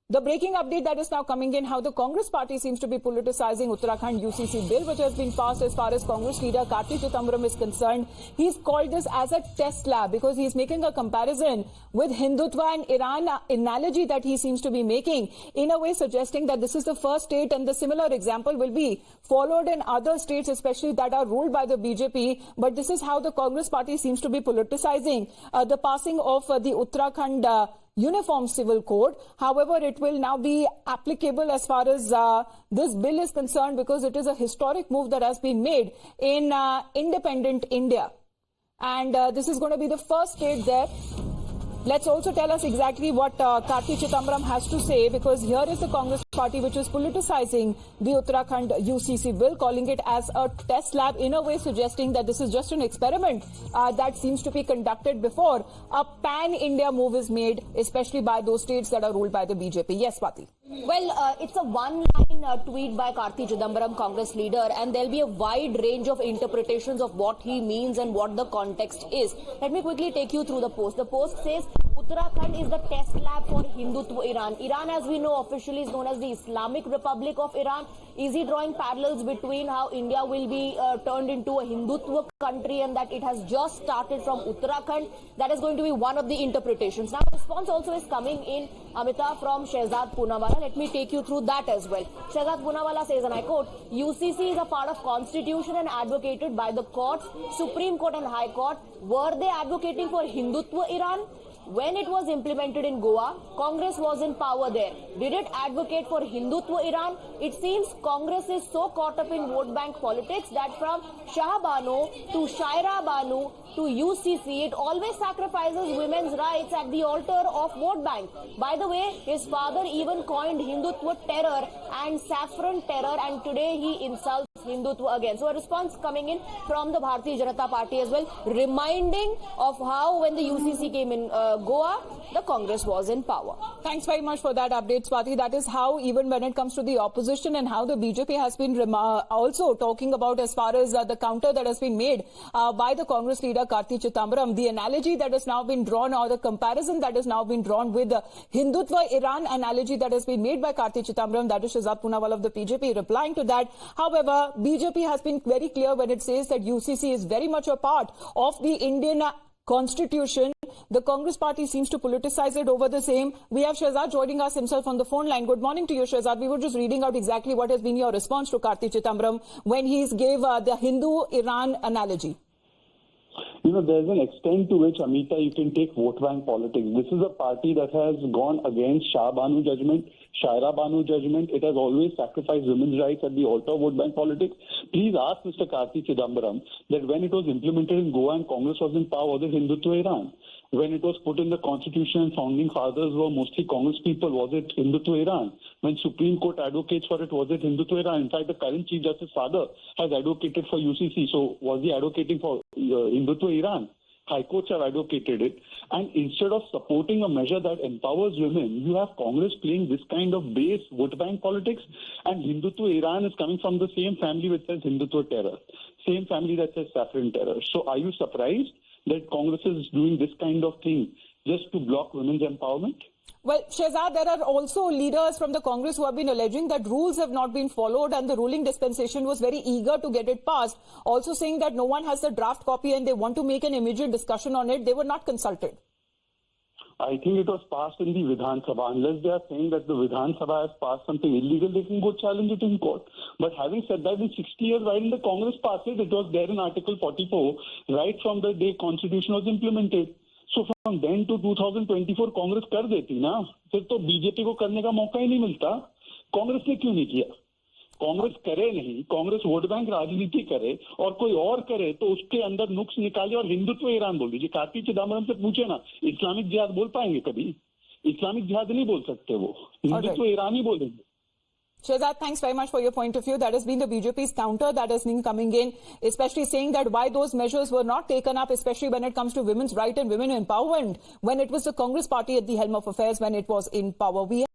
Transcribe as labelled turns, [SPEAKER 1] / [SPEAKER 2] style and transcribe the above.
[SPEAKER 1] The breaking update that is now coming in, how the Congress party seems to be politicizing Uttarakhand UCC bill, which has been passed. As far as Congress leader Karti Chidambaram is concerned, he's called this as a test lab because he's making a comparison with Hindutva and Iran analogy that he seems to be making, in a way suggesting that this is the first state and the similar example will be followed in other states, especially that are ruled by the BJP. But this is how the Congress party seems to be politicizing the passing of the Uttarakhand Uniform Civil Code. However, it will now be applicable as far as this bill is concerned because it is a historic move that has been made in independent India. And this is going to be the first state there. Let's also tell us exactly what Karti Chidambaram has to say, because here is the Congress party which is politicizing the Uttarakhand UCC bill, calling it as a test lab, in a way suggesting that this is just an experiment that seems to be conducted before a pan-India move is made, especially by those states that are ruled by the BJP. Yes, Pati.
[SPEAKER 2] Well, it's a one-line tweet by Karti Chidambaram, Congress leader, and there'll be a wide range of interpretations of what he means and what the context is. Let me quickly take you through the post. The post says, Uttarakhand is the test lab for Hindutva Iran. Iran, as we know, officially is known as the Islamic Republic of Iran. Is he drawing parallels between how India will be turned into a Hindutva country and that it has just started from Uttarakhand? That is going to be one of the interpretations. Now, response also is coming in, Amita, from Shehzad Poonawala. Let me take you through that as well. Shehzad Poonawala says, and I quote, UCC is a part of constitution and advocated by the courts, Supreme Court and High Court. Were they advocating for Hindutva Iran? When it was implemented in Goa, Congress was in power there. Did it advocate for Hindutva Iran? It seems Congress is so caught up in vote bank politics that from Shah Banu to Shaira Banu to UCC, it always sacrifices women's rights at the altar of vote bank. By the way, his father even coined Hindutva terror and saffron terror, and today he insults Hindutva again. So a response coming in from the Bharatiya Janata Party as well, reminding of how when the UCC came in Goa, the Congress was in power.
[SPEAKER 1] Thanks very much for that update, Swati. That is how, even when it comes to the opposition and how the BJP has been also talking about as far as the counter that has been made by the Congress leader Karti Chidambaram, the analogy that has now been drawn, or the comparison that has now been drawn with the Hindutva Iran analogy that has been made by Karti Chidambaram, that is Shehzad Poonawala of the BJP replying to that. However, BJP has been very clear when it says that UCC is very much a part of the Indian Constitution. The Congress party seems to politicize it over the same. We have Shehzad joining us himself on the phone line. Good morning to you, Shehzad. We were just reading out exactly what has been your response to Karti Chidambaram when he gave the Hindu-Iran analogy.
[SPEAKER 3] You know, there's an extent to which, Amita, you can take vote bank politics. This is a party that has gone against Shah Banu judgment, Shaira Banu judgment. It has always sacrificed women's rights at the altar of vote bank politics. Please ask Mr. Karti Chidambaram that when it was implemented in Goa and Congress was in power, was it Hindutva Iran? When it was put in the constitution and founding fathers were mostly Congress people, was it Hindutva Iran? When Supreme Court advocates for it, was it Hindutva Iran? In fact, the current Chief Justice's father has advocated for UCC. So was he advocating for Hindutva Iran? High courts have advocated it. And instead of supporting a measure that empowers women, you have Congress playing this kind of base vote bank politics. And Hindutva Iran is coming from the same family which says Hindutva terror, same family that says saffron terror. So are you surprised that Congress is doing this kind of thing just to block women's empowerment?
[SPEAKER 1] Well, Shehzad, there are also leaders from the Congress who have been alleging that rules have not been followed and the ruling dispensation was very eager to get it passed. Also saying that no one has the draft copy and they want to make an immediate discussion on it. They were not consulted.
[SPEAKER 3] I think it was passed in the Vidhan Sabha. Unless they are saying that the Vidhan Sabha has passed something illegal, they can go challenge it in court. But having said that, in 60 years, while the Congress passed it, it was there in Article 44, right from the day Constitution was implemented. So from then to 2024, Congress कर देती ना, फिर तो BJP को करने का मौका ही नहीं मिलता. कांग्रेस ने क्यों नहीं किया? कांग्रेस करे नहीं, कांग्रेस वोट बैंक राजनीति करे और कोई और करे तो उसके अंदर नुक्स निकाले और हिंदुत्व ईरान बोल दीजिए. कार्ति चिदम्बरम से पूछे ना, इस्लामिक जिहाद बोल पाएंगे कभी? इस्लामिक जिहाद नहीं बोल सकते वो, हिंदुत्व ईरान ही बोलेंगे.
[SPEAKER 1] Shehzad, thanks very much for your point of view. That has been the BJP's counter that has been coming in, especially saying that why those measures were not taken up, especially when it comes to women's right and women empowerment, when it was the Congress party at the helm of affairs when it was in power.